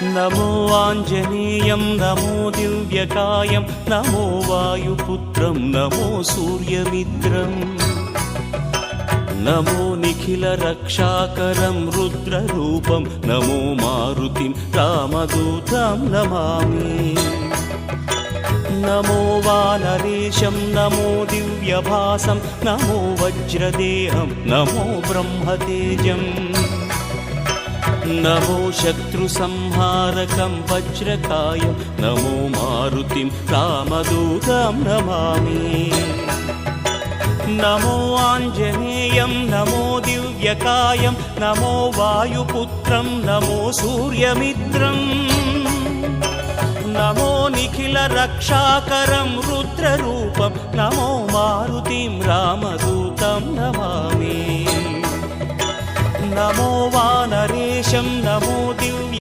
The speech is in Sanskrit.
नमो आञ्जनेयं नमो दिव्यकायं नमो वायुपुत्रं नमो सूर्यमित्रम् नमो निखिलरक्षाकरं रुद्ररूपं नमो मारुतिं रामदूतं नमामि नमो वानरेशं नमो दिव्यभासं नमो वज्रदेहं नमो ब्रह्मतेजम् नमो शत्रुसंहारकं वज्रकायं नमो मारुतिं रामदूतं नमामि नमो आञ्जनेयं नमो दिव्यकायं नमो वायुपुत्रं नमो सूर्यमित्रम् नमो निखिलरक्षाकरं रुद्ररूपं नमो मारुतिं रामदूतं नमामि नमो वानरेशं नमो दिव्य